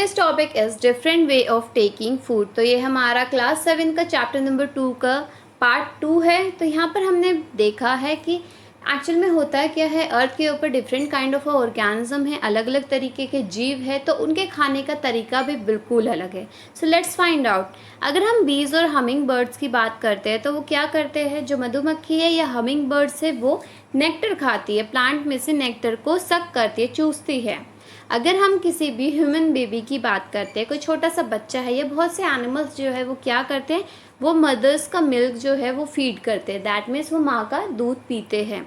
Today's topic is different way of taking food. तो ये हमारा क्लास 7 का चैप्टर नंबर 2 का पार्ट 2 है। तो यहाँ पर हमने देखा है कि एक्चुअल में होता क्या है, अर्थ के ऊपर डिफरेंट काइंड ऑफ ऑर्गेनिज्म है, अलग अलग तरीके के जीव है, तो उनके खाने का तरीका भी बिल्कुल अलग है। So let's find out. अगर हम बीज और हमिंग बर्ड्स की बात करते हैं तो वो क्या करते हैं, जो मधुमक्खी है या हमिंग बर्ड्स है वो नेक्टर खाती है, प्लांट में से नेक्टर को सक करती है, चूसती है। अगर हम किसी भी ह्यूमन बेबी की बात करते हैं, कोई छोटा सा बच्चा है या बहुत से एनिमल्स जो है वो क्या करते हैं, वो मदर्स का मिल्क जो है वो फीड करते हैं, दैट मीन्स वो माँ का दूध पीते हैं।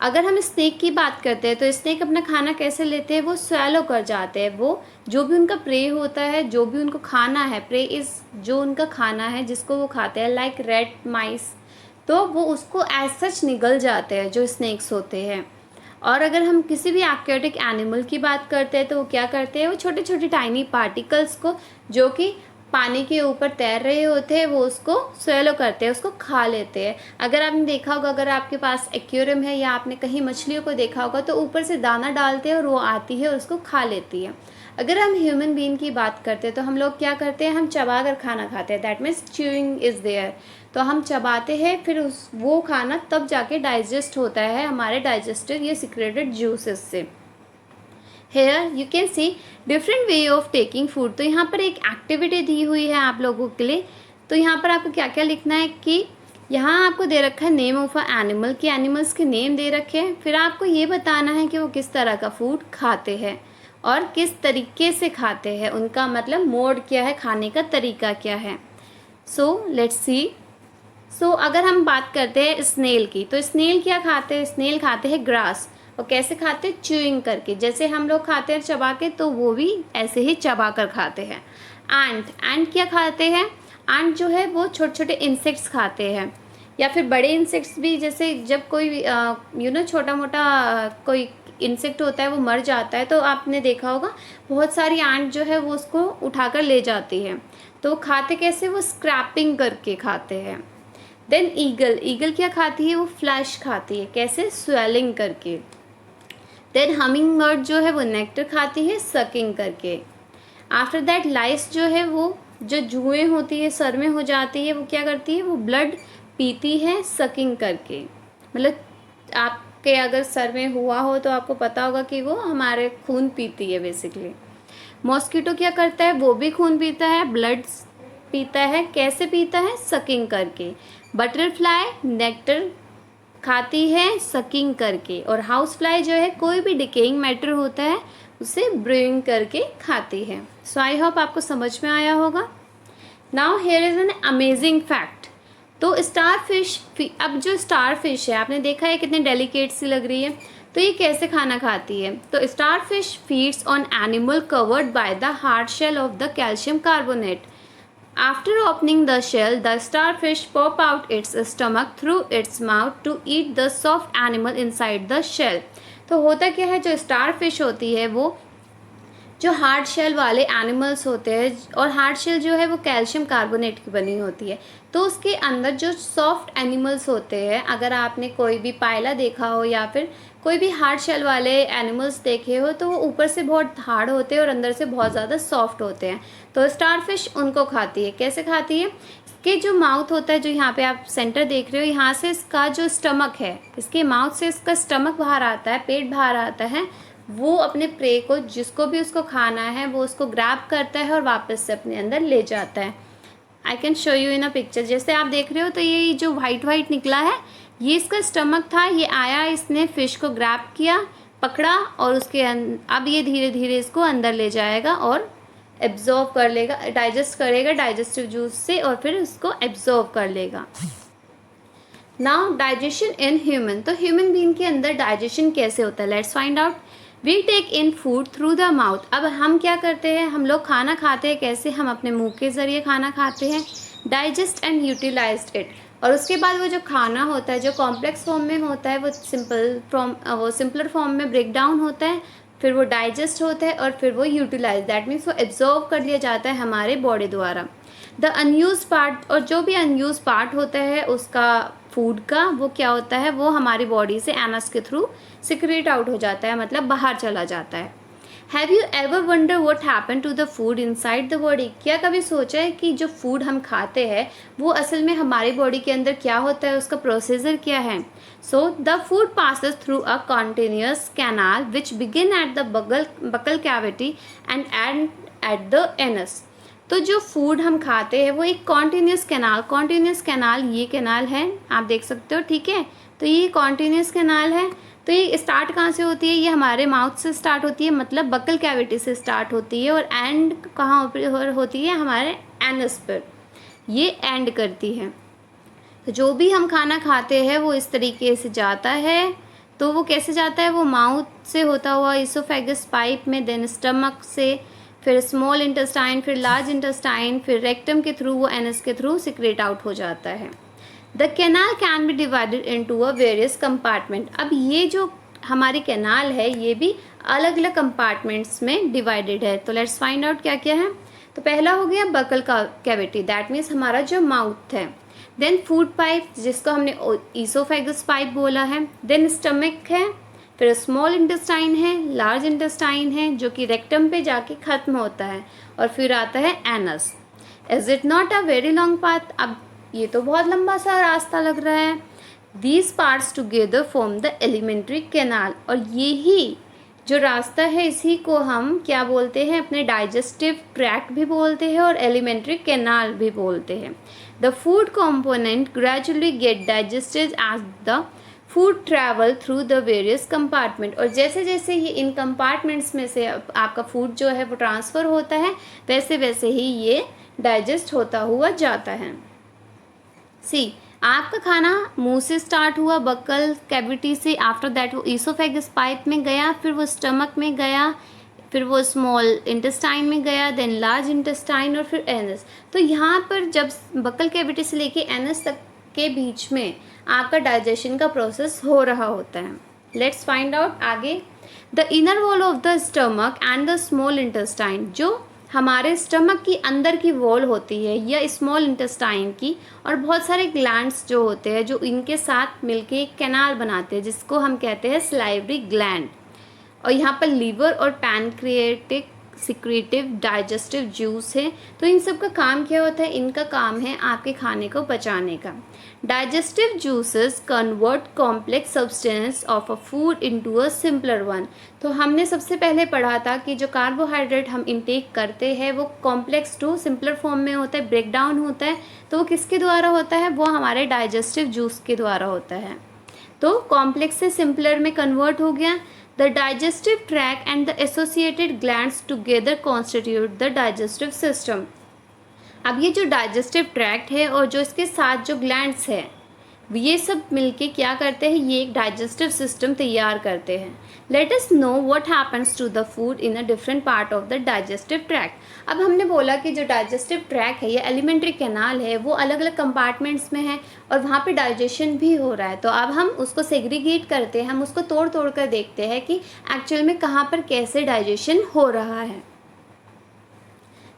अगर हम स्नेक की बात करते हैं तो स्नेक अपना खाना कैसे लेते हैं, वो स्वैलो कर जाते हैं। वो जो भी उनका प्रे होता है, जो भी उनको खाना है, प्रे इज़ जो उनका खाना है जिसको वो खाते हैं, लाइक रैट, माइस, तो वो उसको एज सच निगल जाते हैं जो स्नेक्स होते हैं। और अगर हम किसी भी एक्वेटिक एनिमल की बात करते हैं तो वो क्या करते हैं, वो छोटे छोटे टाइनी पार्टिकल्स को जो कि पानी के ऊपर तैर रहे होते हैं वो उसको स्वेलो करते हैं, उसको खा लेते हैं। अगर आपने देखा होगा, अगर आपके पास एक्वेरियम है या आपने कहीं मछलियों को देखा होगा तो ऊपर से दाना डालते हैं और वो आती है और उसको खा लेती है। अगर हम ह्यूमन बीइंग की बात करते हैं तो हम लोग क्या करते हैं, हम चबा कर खाना खाते हैं, that means chewing is there. तो हम चबाते हैं, फिर वो खाना तब जाके डाइजेस्ट होता है हमारे डाइजेस्टिव या सिक्रेटेड जूसेस से। Here you can see different way of taking food. तो यहाँ पर एक एक्टिविटी दी हुई है आप लोगों के लिए। तो यहाँ पर आपको क्या क्या लिखना है कि यहाँ आपको दे रखा है नेम ऑफ अ एनिमल, कि एनिमल्स के नेम दे रखे हैं। फिर आपको ये बताना है कि वो किस तरह का फूड खाते हैं और किस तरीके से खाते हैं, उनका मतलब मोड क्या है, खाने का तरीका क्या है। So let's see. सो अगर हम बात करते हैं स्नेल की, तो स्नेल क्या खाते हैं, स्नेल खाते हैं ग्रास। और कैसे खाते हैं, च्यूइंग करके, जैसे हम लोग खाते हैं चबा के, तो वो भी ऐसे ही चबा कर खाते हैं। एंट क्या खाते हैं, एंट जो है वो छोटे छोटे इंसेक्ट्स खाते हैं, या फिर बड़े इंसेक्ट्स भी, जैसे जब कोई छोटा मोटा कोई इंसेक्ट होता है वो मर जाता है तो आपने देखा होगा बहुत सारी एंट जो है वो उसको उठाकर ले जाती है। तो वो खाते कैसे, वो स्क्रैपिंग करके खाते हैं। देन ईगल, ईगल क्या खाती है, वो फ्लैश खाती है, कैसे, स्वेलिंग करके। देन हमिंग बर्ड जो है वो नेक्टर खाती है, सकिंग करके। आफ्टर दैट लाइस जो है वो जो जुएँ होती है सर में हो जाती है, वो क्या करती है, वो ब्लड पीती है, सकिंग करके। मतलब आपके अगर सर में हुआ हो तो आपको पता होगा कि वो हमारे खून पीती है बेसिकली। मॉस्किटो क्या करता है, वो भी खून पीता है, ब्लड पीता है, कैसे पीता है, सकिंग करके। बटरफ्लाई नेक्टर खाती है, सकिंग करके। और हाउस फ्लाई जो है कोई भी डिकेइंग मैटर होता है उसे ब्रूइंग करके खाती है। सो आई होप आपको समझ में आया होगा। Now here is an amazing fact. तो स्टार फिश, अब जो स्टार फिश है आपने देखा है कितनी डेलिकेट सी लग रही है, तो ये कैसे खाना खाती है। तो star fish feeds on animal covered by the hard shell of the calcium carbonate. After opening the shell, the starfish pop out its stomach through its mouth to eat the soft animal inside the shell। तो होता क्या है, जो starfish होती है वो जो hard shell वाले एनिमल्स होते हैं, और हार्ड शेल जो है वो कैल्शियम कार्बोनेट की बनी होती है, तो उसके अंदर जो सॉफ्ट एनिमल्स होते हैं, अगर आपने कोई भी पायला देखा हो या फिर कोई भी हार्ड शेल वाले एनिमल्स देखे हो, तो वो ऊपर से बहुत हार्ड होते हैं और अंदर से बहुत ज़्यादा सॉफ्ट होते हैं। तो स्टारफिश उनको खाती है, कैसे खाती है, इसके जो माउथ होता है, जो यहाँ पे आप सेंटर देख रहे हो, यहाँ से इसका जो स्टमक है, इसके माउथ से इसका स्टमक बाहर आता है, पेट बाहर आता है, वो अपने प्रे को, जिसको भी उसको खाना है, वो उसको ग्रैब करता है और वापस से अपने अंदर ले जाता है। I can show you in a picture. जैसे आप देख रहे हो तो ये जो वाइट वाइट निकला है, ये इसका स्टमक था, ये आया, इसने फिश को ग्रैब किया, पकड़ा, और उसके अब ये धीरे धीरे इसको अंदर ले जाएगा और एब्जॉर्व कर लेगा, डाइजेस्ट करेगा डाइजेस्टिव जूस से, और फिर उसको एब्जॉर्व कर लेगा। Now digestion in human. तो ह्यूमन बीइंग के अंदर डाइजेशन कैसे होता है, let's find out. We take in food through the mouth. अब हम क्या करते हैं, हम लोग खाना खाते हैं कैसे, हम अपने मुंह के ज़रिए खाना खाते हैं, डाइजेस्ट एंड यूटिलाइज्ड इट। और उसके बाद वो जो खाना होता है, जो कॉम्प्लेक्स फॉर्म में होता है, वो सिंपलर फॉर्म में ब्रेक डाउन होता है, फिर वो डाइजेस्ट होता है और फिर वो यूटिलाइज, दैट मीन्स वो एब्जॉर्व कर लिया जाता है हमारे बॉडी द्वारा। द अनयूज पार्ट, और जो भी अनयूज पार्ट होता है उसका फूड का, वो क्या होता है, वो हमारी बॉडी से एनस के थ्रू सिक्रेट आउट हो जाता है, मतलब बाहर चला जाता है। Have you ever wonder what happen to the food inside the body? क्या कभी सोचा है कि जो फूड हम खाते हैं वो असल में हमारी बॉडी के अंदर क्या होता है, उसका प्रोसीजर क्या है? So the food passes through a continuous canal which begin at the buccal cavity and and at the anus. तो जो फूड हम खाते हैं वो एक कॉन्टिन्यूस कैनाल ये कैनाल है, आप देख सकते हो, ठीक है। तो ये कॉन्टिन्यूस कैनाल है। तो ये स्टार्ट कहाँ से होती है? ये हमारे माउथ से स्टार्ट होती है, मतलब बकल कैविटी से स्टार्ट होती है, और एंड कहाँ होती है? हमारे एनस पर ये एंड करती है। तो जो भी हम खाना खाते हैं वो इस तरीके से जाता है। तो वो कैसे जाता है? वो माउथ से होता हुआ इसोफेगस पाइप में, देन स्टमक से, फिर स्मॉल इंटेस्टाइन, फिर लार्ज इंटेस्टाइन, फिर रेक्टम के थ्रू, वो एनस के थ्रू सिक्रेट आउट हो जाता है। The canal can be divided into a various compartment. अब ये जो हमारी कैनाल है ये भी अलग अलग कंपार्टमेंट्स में डिवाइडेड है। तो लेट्स फाइंड आउट क्या क्या है। तो पहला हो गया बकल कैविटी, दैट मीन्स हमारा जो माउथ है। देन फूड पाइप, जिसको हमने ईसोफेगस पाइप बोला है। देन स्टमक है, फिर स्मॉल इंटेस्टाइन है, लार्ज इंटेस्टाइन है जो कि रेक्टम पे जाके ख़त्म होता है, और फिर आता है anus. Is it not a very long path? अब ये तो बहुत लंबा सा रास्ता लग रहा है। These parts together form the alimentary canal, और यही जो रास्ता है इसी को हम क्या बोलते हैं? अपने डाइजेस्टिव ट्रैक्ट भी बोलते हैं और एलिमेंट्री कैनाल भी बोलते हैं। The food component gradually get digested as the food travel through the various compartment, और जैसे जैसे ये इन कंपार्टमेंट्स में से आपका फूड जो है वो ट्रांसफ़र होता है, वैसे वैसे ही ये डाइजेस्ट होता हुआ जाता है। सी, आपका खाना मुंह से स्टार्ट हुआ, बकल कैविटी से, आफ्टर दैट वो ईसोफेगस पाइप में गया, फिर वो स्टमक में गया, फिर वो स्मॉल इंटेस्टाइन में गया, देन लार्ज इंटेस्टाइन, और फिर एनस। तो यहाँ पर जब बकल कैविटी से लेके एनस तक के बीच में आपका डाइजेशन का प्रोसेस हो रहा होता है। लेट्स फाइंड आउट आगे। The inner wall of the stomach and the small intestine, जो हमारे स्टमक की अंदर की वॉल होती है या स्मॉल इंटेस्टाइन की, और बहुत सारे ग्लैंड्स जो होते हैं जो इनके साथ मिलके एक कैनाल बनाते हैं जिसको हम कहते हैं सलाइवरी ग्लैंड। और यहाँ पर लीवर और पैनक्रिएटिक सिक्रेटिव डाइजेस्टिव जूस है। तो इन सब का काम क्या होता है? इनका काम है आपके खाने को पचाने का। Digestive juices convert complex substance of a food into a simpler one. तो हमने सबसे पहले पढ़ा था कि जो कार्बोहाइड्रेट हम इंटेक करते हैं वो कॉम्प्लेक्स टू सिंपलर फॉर्म में होता है, ब्रेक डाउन होता है। तो वो किसके द्वारा होता है? वो हमारे डाइजेस्टिव जूस के द्वारा होता है। तो कॉम्प्लेक्स से सिंपलर में कन्वर्ट हो गया। The digestive tract and the associated glands together constitute the digestive system. अब ये जो डाइजेस्टिव ट्रैक्ट है और जो इसके साथ जो ग्लैंड्स है ये सब मिलके क्या करते हैं? ये एक डाइजेस्टिव सिस्टम तैयार करते हैं। Let us know what happens to the food in a different part of the digestive tract. अब हमने बोला कि जो डाइजेस्टिव ट्रैक है या एलिमेंट्री कैनाल है वो अलग अलग कंपार्टमेंट्स में है और वहाँ पे डाइजेशन भी हो रहा है। तो अब हम उसको सेग्रीगेट करते हैं, हम उसको तोड़ तोड़ कर देखते हैं कि एक्चुअल में कहाँ पर कैसे डाइजेशन हो रहा है।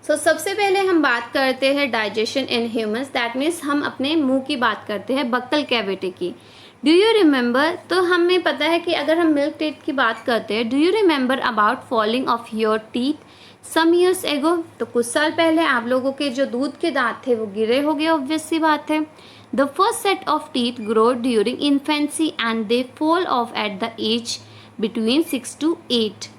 सबसे पहले हम बात करते हैं digestion in humans, that means हम अपने मुंह की बात करते हैं, बक्कल कैविटी की। Do you remember? तो हमें पता है कि अगर हम मिल्क टीथ की बात करते हैं, do you remember about falling off your teeth some years ago? तो कुछ साल पहले आप लोगों के जो दूध के दांत थे वो गिरे हो गए, ऑब्वियस सी बात है। The first set of teeth grow during infancy and they fall off at the age between 6 to 8।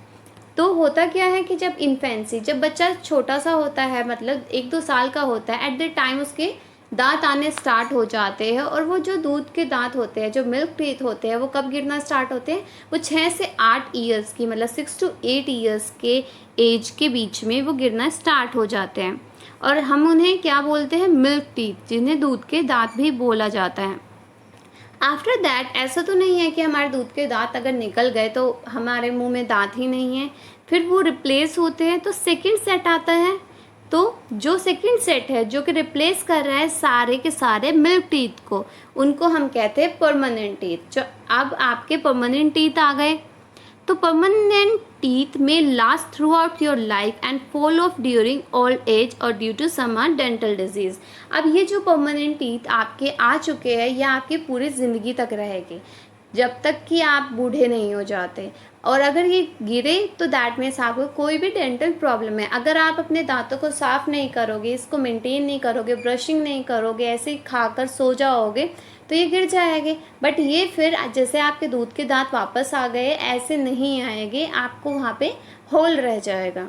तो होता क्या है कि जब इन्फेंसी, जब बच्चा छोटा सा होता है, मतलब 1-2 साल का होता है, एट द टाइम उसके दांत आने स्टार्ट हो जाते हैं। और वो जो दूध के दांत होते हैं, जो मिल्क टीथ होते हैं, वो कब गिरना स्टार्ट होते हैं? वो 6 से 8 ईयर्स की, मतलब 6 to 8 ईयर्स के एज के बीच में वो गिरना स्टार्ट हो जाते हैं। और हम उन्हें क्या बोलते हैं? मिल्क टीथ, जिन्हें दूध के दांत भी बोला जाता है। आफ्टर दैट ऐसा तो नहीं है कि हमारे दूध के दांत अगर निकल गए तो हमारे मुंह में दांत ही नहीं है, फिर वो रिप्लेस होते हैं। तो सेकंड सेट आता है। तो जो सेकंड सेट है जो कि रिप्लेस कर रहा है सारे के सारे मिल्क टीथ को, उनको हम कहते हैं परमानेंट टीथ। जो अब आपके परमानेंट टीथ आ गए, तो परमानेंट टीथ में last throughout your life and fall off during old age और due to some dental disease. अब ये जो परमानेंट टीथ आपके आ चुके हैं या आपकी पूरी ज़िंदगी तक रहेगी, जब तक कि आप बूढ़े नहीं हो जाते। और अगर ये गिरे तो दैट मीन्स आपको कोई भी डेंटल प्रॉब्लम है। अगर आप अपने दांतों को साफ़ नहीं करोगे, इसको मेंटेन नहीं करोगे, ब्रशिंग नहीं करोगे, ऐसे ही खाकर सो जाओगे तो ये गिर जाएंगे। बट ये फिर जैसे आपके दूध के दांत वापस आ गए ऐसे नहीं आएंगे, आपको वहाँ पे होल रह जाएगा।